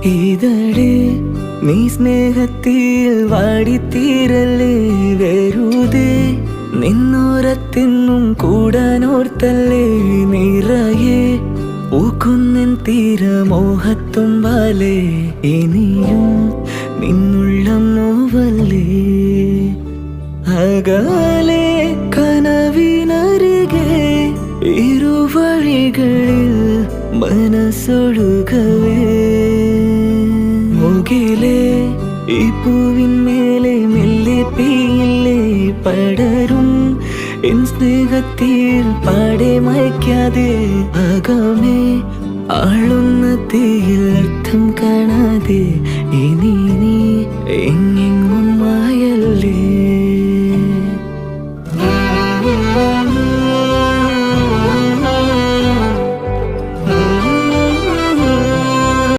ഇതടെ നീ സ്നേഹത്തിൽ വാടിത്തീരല്ലേ വെറുതെ നിന്നോരത്തെന്നും കൂടാനോർത്തല്ലേ നിറയെ പൂക്കുന്നിൻ തീരമോഹത്തുമ്പാലേ ഇനിയും നിന്നുള്ളം നോവല്ലേ അകലെ കനവിനരികെ ഇരുവഴികളിൽ മനസ്സൊഴുകവേ മുകിലേ ഈ പൂവിന്മേലെ മെല്ലെ പെയ്യില്ലേ പടരും എൻ സ്നേഹത്തിൽ പാടെ മയക്കാതെ അകമേ ആളുന്ന തീയിൽ അർത്ഥം കാണാതെ ഇനി നീ